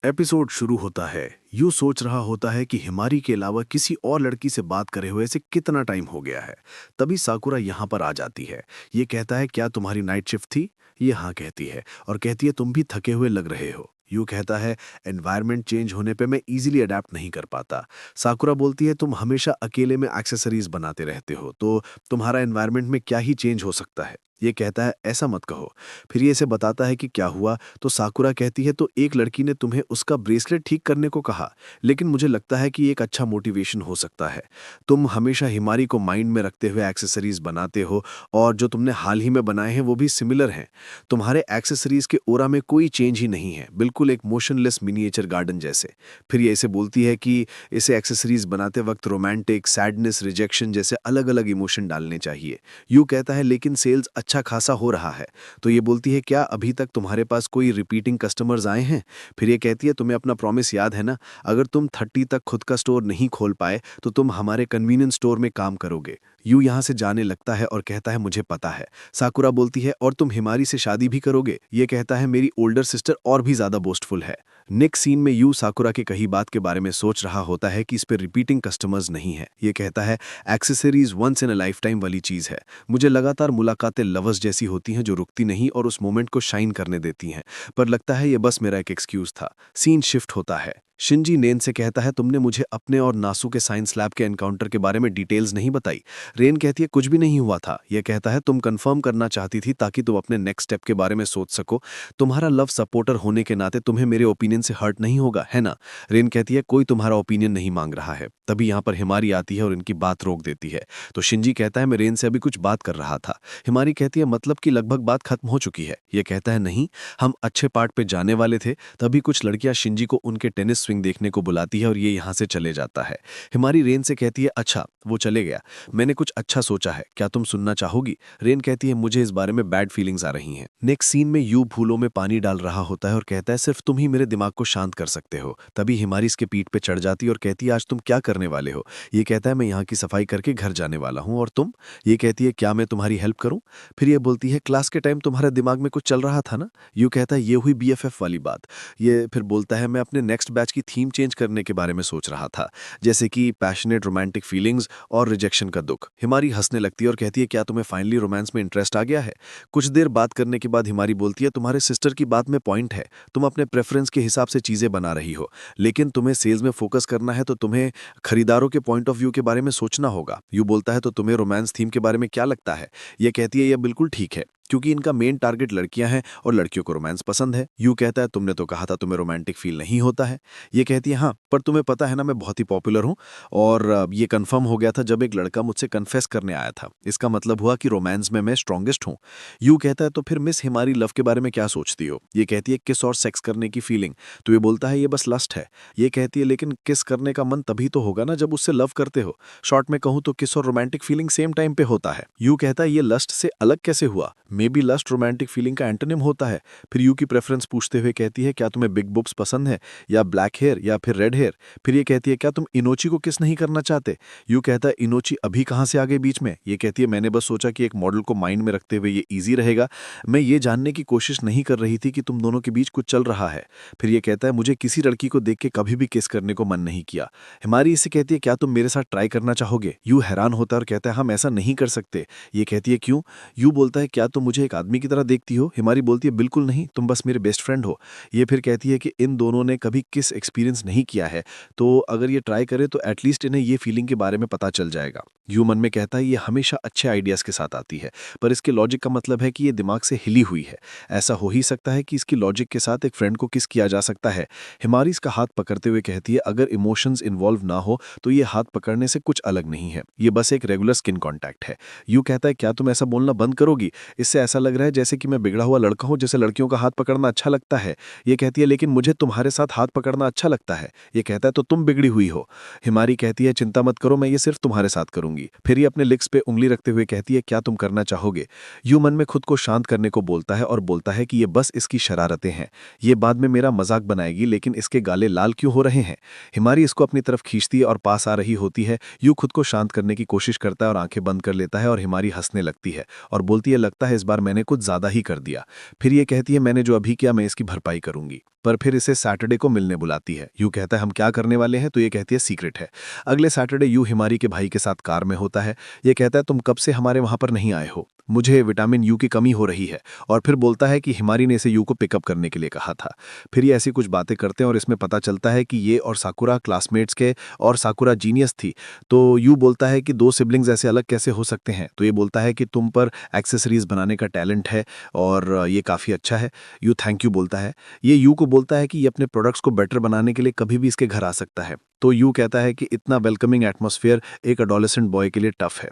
Episode शुरू होता है। यू सोच रहा होता है कि हिमारी के अलावा किसी और लड़की से बात करे हुए इसे कितना टाइम हो गया है। तभी साकुरा यहाँ पर आ जाती है। ये कहता है क्या तुम्हारी नाइट शिफ्ट थी? ये हाँ कहती है और कहती है तुम भी थके हुए लग रहे हो। यू कहता है एनवायरनमेंट चेंज होने पे मैं इजीली अडेप्ट नहीं कर पाता। साकुरा बोलती है तुम हमेशा अकेले में एक्सेसरीज बनाते रहते हो तो तुम्हारा एनवायरनमेंट में क्या ही चेंज हो सकता है। ये कहता है ऐसा मत कहो। फिर ये इसे बताता है कि क्या हुआ। तो साकुरा कहती है तो एक लड़की ने तुम्हें उसका ब्रेसलेट ठीक करने को कहा, लेकिन मुझे लगता है कि एक अच्छा मोटिवेशन हो सकता है। तुम हमेशा हिमारी को माइंड में रखते हुए एक्सेसरीज बनाते हो और जो तुमने हाल ही में बनाए हैं वो भी सिमिलर हैं। तुम्हारे एक्सेसरीज के ओरा में कोई चेंज ही नहीं है, बिल्कुल एक मोशनलेस मिनिएचर गार्डन जैसे। फिर ये इसे बोलती है कि इसे एक्सेसरीज बनाते वक्त रोमांटिक, सैडनेस, रिजेक्शन जैसे अलग अलग इमोशन डालने चाहिए। यू कहता है लेकिन सेल्स अच्छा खासा हो रहा है। तो ये बोलती है क्या अभी तक तुम्हारे पास कोई रिपीटिंग कस्टमर्स आए हैं? फिर ये कहती है तुम्हें अपना प्रॉमिस याद है ना, अगर तुम 30 तक खुद का स्टोर नहीं खोल पाए तो तुम हमारे कन्वीनियंस स्टोर में काम करोगे। यू यहाँ से जाने लगता है और कहता है मुझे पता है। साकुरा बोलती है और तुम हिमारी से शादी भी करोगे? ये कहता है मेरी ओल्डर सिस्टर और भी ज्यादा बोस्टफुल है। नेक्स्ट सीन में यू साकुरा के कही बात के बारे में सोच रहा होता है कि इस पे रिपीटिंग कस्टमर्स नहीं है। ये कहता है accessories once in a life time वाली चीज है। मुझे लगातार मुलाकातें लवर्स जैसी होती हैं जो रुकती नहीं और उस मोमेंट को शाइन करने देती हैं, पर लगता है ये बस मेरा एक एक्सक्यूज था। सीन शिफ्ट होता है। शिंजी नेन से कहता है तुमने मुझे अपने और नासू के साइंस लैब के एनकाउंटर के बारे में डिटेल्स नहीं बताई। रेन कहती है कुछ भी नहीं हुआ था। यह कहता है तुम कंफर्म करना चाहती थी ताकि तुम अपने नेक्स्ट स्टेप के बारे में सोच सको। तुम्हारा लव सपोर्टर होने के नाते तुम्हें मेरे ओपिनियन से हर्ट नहीं होगा, है ना? रेन कहती है कोई तुम्हारा ओपिनियन नहीं मांग रहा है। तभी यहाँ पर हिमारी आती है और इनकी बात रोक देती है। तो शिंजी कहता है मैं रेन से अभी कुछ बात कर रहा था। हिमारी कहती है मतलब कि लगभग बात खत्म हो चुकी है। यह कहता है नहीं, हम अच्छे पार्ट पे जाने वाले थे। तभी कुछ लड़कियां शिंजी को उनके टेनिस स्विंग देखने को बुलाती है और ये यहाँ से चले जाता है। हिमारी रेन से कहती है अच्छा वो चले गया, मैंने कुछ अच्छा सोचा है, क्या तुम सुनना चाहोगी? रेन कहती है मुझे इस बारे में बैड फीलिंग्स आ रही हैं। नेक्स्ट सीन में यू फूलों में पानी डाल रहा होता है और कहता है सिर्फ तुम ही मेरे दिमाग को शांत कर सकते हो। तभी हिमारी इसके पीठ पे चढ़ जाती है और कहती है आज तुम क्या करने वाले हो? ये कहता है मैं यहाँ की सफाई करके घर जाने वाला हूँ, और तुम? ये कहती है क्या मैं तुम्हारी हेल्प करूँ? फिर ये बोलती है क्लास के टाइम तुम्हारे दिमाग में कुछ चल रहा था ना। यू कहता है ये हुई बीएफएफ वाली बात। ये फिर बोलता है मैं अपने नेक्स्ट बैच की थीम चेंज करने के बारे में सोच रहा था, जैसे कि पैशनेट रोमांटिक फीलिंग्स और रिजेक्शन का दुख। हिमारी हंसने लगती है और कहती है क्या तुम्हें फाइनली रोमांस में इंटरेस्ट आ गया है? कुछ देर बात करने के बाद हिमारी बोलती है तुम्हारे सिस्टर की बात में पॉइंट है। तुम अपने प्रेफरेंस के हिसाब से चीजें बना रही हो, लेकिन तुम्हें सेल्स में फोकस करना है तो तुम्हें खरीदारों के पॉइंट ऑफ व्यू के बारे में सोचना होगा। यू बोलता है तो तुम्हें रोमांस थीम के बारे में क्या लगता है? ये कहती है यह बिल्कुल ठीक है क्योंकि इनका मेन टारगेट लड़कियां हैं और लड़कियों को रोमांस पसंद है। यू कहता है तुमने तो कहा था तुम्हें रोमांटिक फील नहीं होता है। ये कहती है हाँ, पर तुम्हें पता है ना मैं बहुत ही पॉपुलर हूँ, और ये कंफर्म हो गया था जब एक लड़का मुझसे कन्फेस करने आया था। इसका मतलब हुआ कि रोमांस में मैं स्ट्रॉन्गेस्ट हूँ। यू कहता है तो फिर मिस हिमारी लव के बारे में क्या सोचती हो? ये कहती है किस और सेक्स करने की फीलिंग। तो ये बोलता है ये बस लस्ट है। ये कहती है लेकिन किस करने का मन तभी तो होगा ना जब उससे लव करते हो। शॉर्ट में कहूँ तो किस और रोमांटिक फीलिंग सेम टाइम पे होता है। यू कहता है ये लस्ट से अलग कैसे हुआ? May be lust romantic feeling का एंटोनिम होता है। फिर यू की प्रेफरेंस पूछते हुए कहती है क्या तुम्हें बिग बुब्स पसंद है, या ब्लैक हेयर, या फिर रेड हेयर? फिर ये कहती है क्या तुम इनोची को किस नहीं करना चाहते? यू कहता है इनोची अभी कहाँ से आ गई बीच में? ये कहती है मैंने बस सोचा कि एक मॉडल को माइंड में रखते हुए ये ईजी रहेगा। मैं ये जानने की कोशिश नहीं कर रही थी कि तुम दोनों के बीच कुछ चल रहा है। फिर ये कहता है मुझे किसी लड़की को देख के कभी भी किस करने को मन नहीं किया। हिमारी इसे कहती है क्या तुम मेरे साथ ट्राई करना चाहोगे? यू हैरान होता है और कहता है हम ऐसा नहीं कर सकते। ये कहती है क्यों? यू बोलता है क्या तुम मुझे एक आदमी की तरह देखती हो? हिमारी बोलती है बिल्कुल नहीं, तुम बस मेरे बेस्ट फ्रेंड हो। ये फिर कहती है कि इन दोनों ने कभी किस एक्सपीरियंस नहीं किया है, तो अगर ये ट्राई करे तो एटलीस्ट इन्हें ये फीलिंग के बारे में पता चल जाएगा। यू मन में कहता है ये हमेशा अच्छे आइडियाज के साथ आती है, पर इसके लॉजिक का मतलब है कि ये दिमाग से हिली हुई है। ऐसा हो ही सकता है कि इसकी लॉजिक के साथ एक फ्रेंड को किस किया जा सकता है। हिमारी इसका हाथ पकड़ते हुए कहती है अगर इमोशंस इन्वॉल्व ना हो तो ये हाथ पकड़ने से कुछ अलग नहीं है, ये बस एक रेगुलर स्किन कॉन्टैक्ट है। यू कहता है क्या तुम ऐसा बोलना बंद करोगी? इससे ऐसा लग रहा है जैसे कि मैं बिगड़ा हुआ लड़का हूं जैसे लड़कियों का हाथ पकड़ना अच्छा लगता है। ये कहती है लेकिन मुझे तुम्हारे साथ हाथ पकड़ना अच्छा लगता है। ये कहता है तो तुम बिगड़ी हुई हो। हिमारी कहती है चिंता मत करो, मैं ये सिर्फ तुम्हारे साथ करूंगी। फिर ये अपने लिप्स पे उंगली रखते हुए कहती है क्या तुम करना चाहोगे? यू मन में खुद को शांत करने को बोलता है और बोलता है कि ये बस इसकी शरारतें हैं, ये बाद में मेरा मजाक बनाएगी, लेकिन इसके गाले लाल क्यों हो रहे हैं? हिमारी इसको अपनी तरफ खींचती है और पास आ रही होती है। यू खुद को शांत करने की कोशिश करता है और आंखें बंद कर लेता है और हिमारी हंसने लगती है और बोलती है लगता है इस बार मैंने कुछ ज़्यादा ही कर दिया। फिर ये कहती है मैंने जो अभी किया मैं इसकी भरपाई करूंगी। पर फिर इसे सैटरडे को मिलने बुलाती है। यू कहता है हम क्या करने वाले हैं, तो ये कहती है सीक्रेट है। अगले सैटरडे यू हिमारी के भाई के साथ कार में होता है। ये कहता है तुम कब से हमारे वहां पर नहीं आए हो, मुझे विटामिन यू की कमी हो रही है। और फिर बोलता है कि हिमारी ने इसे यू को पिकअप करने के लिए कहा था। फिर ये ऐसी कुछ बातें करते हैं और इसमें पता चलता है कि ये और साकुरा क्लासमेट्स के और साकुरा जीनियस थी। तो यू बोलता है कि दो सिबलिंग्स ऐसे अलग कैसे हो सकते हैं। तो ये बोलता है कि तुम पर एक्सेसरीज बनाने का टैलेंट है और ये काफ़ी अच्छा है। यू थैंक यू बोलता है। ये यू को बोलता है कि ये अपने प्रोडक्ट्स को बेटर बनाने के लिए कभी भी इसके घर आ सकता है। तो यू कहता है कि इतना वेलकमिंग एटमॉस्फेयर एक एडोलेसेंट बॉय के लिए टफ है।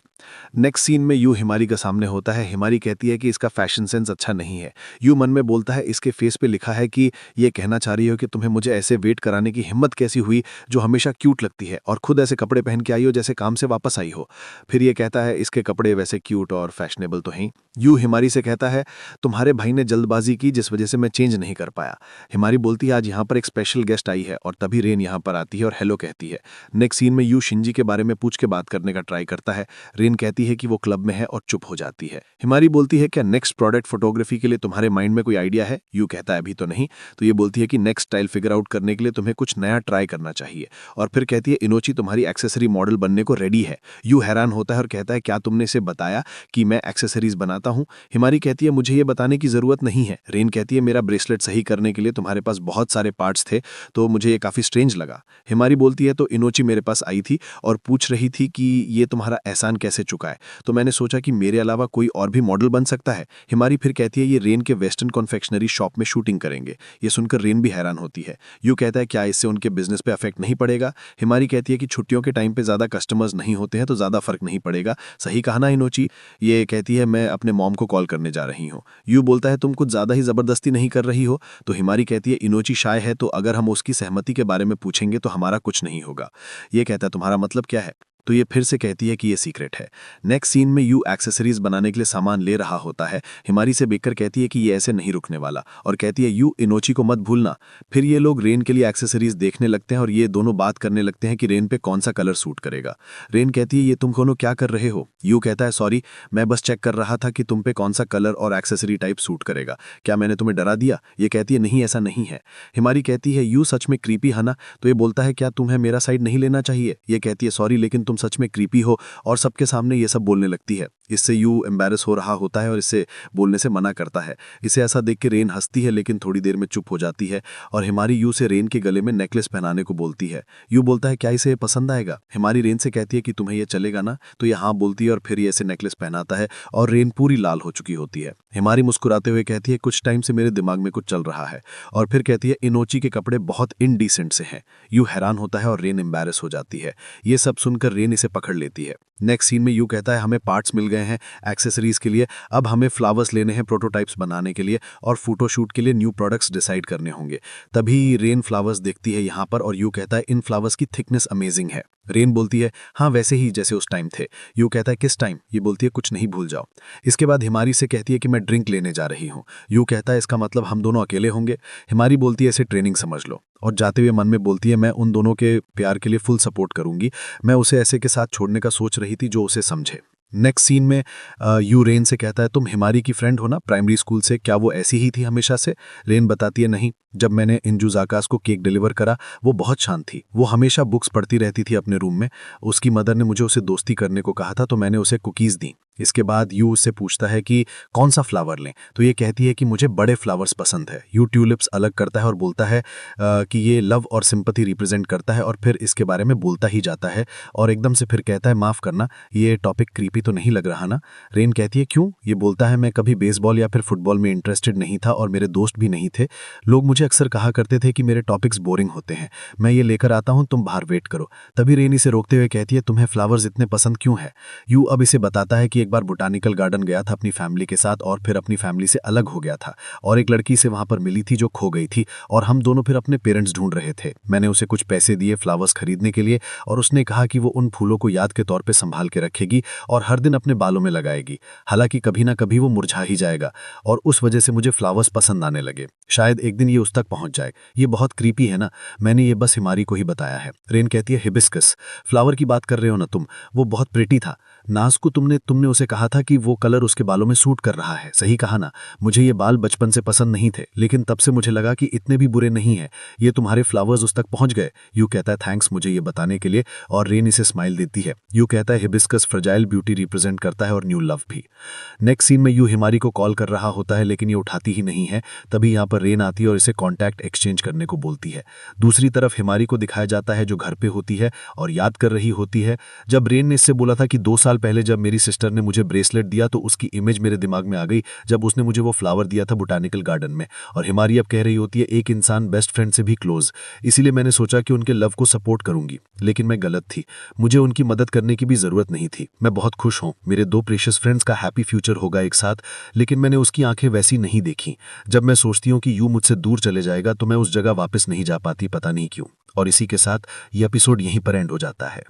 नेक्स्ट सीन में यू हिमारी के सामने होता है। हिमारी कहती है कि इसका फैशन सेंस अच्छा नहीं है। यू मन में बोलता है इसके फेस पे लिखा है कि ये कहना चाह रही हो कि तुम्हें मुझे ऐसे वेट कराने की हिम्मत कैसी हुई जो हमेशा क्यूट लगती है और खुद ऐसे कपड़े पहन के आई हो जैसे काम से वापस आई हो। फिर ये कहता है इसके कपड़े वैसे क्यूट और फैशनेबल तो हैं। यू हिमारी से कहता है तुम्हारे भाई ने जल्दबाजी की जिस वजह से मैं चेंज नहीं कर पाया। हिमारी बोलती है आज यहाँ पर एक स्पेशल गेस्ट आई है और तभी रेन यहाँ पर आती है और हेलो कहती है। नेक्स्ट सीन में यू शिंजी के बारे में पूछ के बात करने का ट्राई करता है। रेन कहती है कि वो क्लब में है और चुप हो जाती है। हिमारी बोलती है क्या नेक्स्ट प्रोडक्ट फोटोग्राफी के लिए तुम्हारे माइंड में कोई आइडिया है। यू कहता है अभी तो नहीं। तो ये बोलती है कि नेक्स्ट स्टाइल फिगर आउट करने के लिए तुम्हें कुछ नया ट्राई करना चाहिए। और फिर कहती है इनोची तुम्हारी एक्सेसरी मॉडल बनने को रेडी है। यू हैरान होता है और कहता है क्या तुमने इसे बताया कि मैं एक्सेसरीज बनाता हूँ। हिमारी कहती है मुझे ये बताने की जरूरत नहीं है। रेन कहती है मेरा ब्रेसलेट सही करने के लिए तुम्हारे पास बहुत सारे पार्ट्स थे तो मुझे ये काफी स्ट्रेंज लगा। हिमारी बोलती है तो इनोची मेरे पास आई थी और पूछ रही थी कि ये तुम्हारा एहसान कैसे चुका है, तो मैंने सोचा कि मेरे अलावा कोई और भी मॉडल बन सकता है। हिमारी फिर कहती है ये रेन के वेस्टर्न कॉन्फेक्शनरी शॉप में शूटिंग करेंगे। ये सुनकर रेन भी हैरान होती है। यू कहता है क्या इससे उनके बिजनेस पे अफेक्ट नहीं पड़ेगा। हिमारी कहती है कि छुट्टियों के टाइम पे ज्यादा कस्टमर्स नहीं होते हैं तो ज्यादा फर्क नहीं पड़ेगा। सही कहा ना इनोची। ये कहती है मैं अपने मॉम को कॉल करने जा रही हूँ। यू बोलता है तुम कुछ ज्यादा ही जबरदस्ती नहीं कर रही हो। तो हिमारी कहती है इनोची शाय है तो अगर हम उसकी सहमति के बारे में पूछेंगे तो हमारा कुछ नहीं होगा। ये कहता है तुम्हारा मतलब क्या है। तो ये फिर से कहती है कि ये सीक्रेट है। नेक्स्ट सीन में यू एक्सेसरीज बनाने के लिए सामान ले रहा होता है। हिमारी से बेकर कहती है कि ये ऐसे नहीं रुकने वाला और कहती है यू इनोची को मत भूलना। फिर ये लोग रेन के लिए एक्सेसरीज देखने लगते हैं और ये दोनों बात करने लगते हैं कि रेन पे कौन सा कलर सूट करेगा। रेन कहती है ये तुम दोनों क्या कर रहे हो। यू कहता है सॉरी मैं बस चेक कर रहा था कि तुम पे कौन सा कलर और एक्सेसरी टाइप सूट करेगा, क्या मैंने तुम्हें डरा दिया। ये कहती है नहीं ऐसा नहीं है। हिमारी कहती है यू सच में क्रीपी है ना। तो ये बोलता है क्या तुम्हें मेरा साइड नहीं लेना चाहिए। ये कहती है सॉरी लेकिन तुम सच में क्रीपी हो और सबके सामने ये सब बोलने लगती है। इससे यू एम्बैरस हो रहा होता है और इससे बोलने से मना करता है। इसे ऐसा देख के रेन हंसती है लेकिन थोड़ी देर में चुप हो जाती है और हिमारी यू से रेन के गले में नेकलेस पहनाने को बोलती है। यू बोलता है क्या इसे पसंद आएगा। हिमारी रेन से कहती है कि तुम्हें यह चलेगा ना। तो ये हाँ बोलती है और फिर ये ऐसे नेकलेस पहनाता है और रेन पूरी लाल हो चुकी होती है। हिमारी मुस्कुराते हुए कहती है कुछ टाइम से मेरे दिमाग में कुछ चल रहा है। और फिर कहती है इनोची के कपड़े बहुत इनडिसेंट से हैं। यू हैरान होता है और रेन एम्बैरस हो जाती है। ये सब सुनकर रेन इसे पकड़ लेती है। नेक्स्ट सीन में यू कहता है हमें पार्ट्स मिल गए हैं एक्सेसरीज के लिए, अब हमें फ्लावर्स लेने हैं प्रोटोटाइप्स बनाने के लिए और फोटोशूट के लिए न्यू प्रोडक्ट्स डिसाइड करने होंगे। तभी रेन फ्लावर्स देखती है यहाँ पर और यू कहता है इन फ्लावर्स की थिकनेस अमेजिंग है। रेन बोलती है हाँ वैसे ही जैसे उस टाइम थे। यू कहता है किस टाइम। ये बोलती है कुछ नहीं भूल जाओ। इसके बाद हिमारी से कहती है कि मैं ड्रिंक लेने जा रही हूँ। यू कहता है इसका मतलब हम दोनों अकेले होंगे। हिमारी बोलती है इसे ट्रेनिंग समझ लो और जाते हुए मन में बोलती है मैं उन दोनों के प्यार के लिए फुल सपोर्ट करूंगी। मैं उसे ऐसे के साथ छोड़ने का सोच रही थी जो उसे समझे। नेक्स्ट सीन में यू रेन से कहता है तुम हिमारी की फ्रेंड हो ना प्राइमरी स्कूल से, क्या वो ऐसी ही थी हमेशा से। रेन बताती है नहीं, जब मैंने इंजू जाकास को केक डिलीवर करा वो बहुत शांत थी। वो हमेशा बुक्स पढ़ती रहती थी अपने रूम में। उसकी मदर ने मुझे उसे दोस्ती करने को कहा था तो मैंने उसे कुकीज़ दी। इसके बाद यू उससे पूछता है कि कौन सा फ्लावर लें। तो ये कहती है कि मुझे बड़े फ्लावर्स पसंद है। यू ट्यूलिप्स अलग करता है और बोलता है कि ये लव और सिंपैथी रिप्रेजेंट करता है और फिर इसके बारे में बोलता ही जाता है और एकदम से फिर कहता है माफ़ करना ये टॉपिक क्रीपी तो नहीं लग रहा ना। रेन कहती है क्यों। ये बोलता है मैं कभी बेसबॉल या फिर फुटबॉल में इंटरेस्टेड नहीं था और मेरे दोस्त भी नहीं थे। लोग मुझे अक्सर कहा करते थे कि मेरे टॉपिक्स बोरिंग होते हैं। मैं ये लेकर आता हूँ, तुम बाहर वेट करो। तभी रेन इसे रोकते हुए कहती है तुम्हें फ्लावर्स इतने पसंद क्यों है। यू अब इसे बताता है कि एक बार बोटानिकल गार्डन गया था अपनी फैमिली के साथ और फिर अपनी फैमिली से अलग हो गया था और एक लड़की से वहां पर मिली थी जो खो गई थी और हम दोनों फिर अपने पेरेंट्स ढूंढ रहे थे। मैंने उसे कुछ पैसे दिए फ्लावर्स खरीदने के लिए और उसने कहा कि वो उन फूलों को याद के तौर पे संभाल के रखेगी और हर दिन अपने बालों में लगाएगी। हालांकि कभी ना कभी वो मुरझा ही जाएगा और उस वजह से मुझे फ्लावर्स पसंद आने लगे। शायद एक दिन ये उस तक पहुंच जाए। ये बहुत क्रीपी है ना, मैंने ये बस हिमारी को ही बताया है। रेन कहती है हिबिस्कस फ्लावर की बात कर रहे हो ना तुम, वो बहुत प्रिटी था। नाज को तुमने उसे कहा था कि वो कलर उसके बालों में सूट कर रहा है। सही कहा ना, मुझे ये बाल बचपन से पसंद नहीं थे, लेकिन तब से मुझे लगा कि इतने भी बुरे नहीं है। ये तुम्हारे फ्लावर्स उस तक पहुंच गए। यू कहता है थैंक्स मुझे ये बताने के लिए, और रेन इसे स्माइल देती है। यू कहता है हिबिस्कस फ्रजाइल ब्यूटी रिप्रेजेंट करता है और न्यू लव भी। नेक्स्ट सीन में यू हिमारी को कॉल कर रहा होता है, लेकिन ये उठाती ही नहीं है। तभी यहाँ पर रेन आती है और इसे कॉन्टैक्ट एक्सचेंज करने को बोलती है। दूसरी तरफ हिमारी को दिखाया जाता है जो घर पे होती है और याद कर रही होती है जब रेन ने इससे बोला था कि 2 साल पहले जब मेरी सिस्टर ने मुझे ब्रेसलेट दिया तो उसकी इमेज मेरे दिमाग में आ गई जब उसने मुझे वो फ्लावर दिया था बोटानिकल गार्डन में। और हिमारी अब कह रही होती है एक इंसान बेस्ट फ्रेंड से भी क्लोज, इसीलिए मैंने सोचा कि उनके लव को सपोर्ट करूंगी, लेकिन मैं गलत थी। मुझे उनकी मदद करने की भी जरूरत नहीं थी। मैं बहुत खुश हूं, मेरे 2 प्रेशियस फ्रेंड्स का हैप्पी फ्यूचर होगा एक साथ, लेकिन मैंने उसकी आंखें वैसी नहीं देखी। जब मैं सोचती हूं कि यू मुझसे दूर चले जाएगा तो मैं उस जगह वापस नहीं जा पाती, पता नहीं क्यों। और इसी के साथ ये एपिसोड यहीं पर एंड हो जाता है।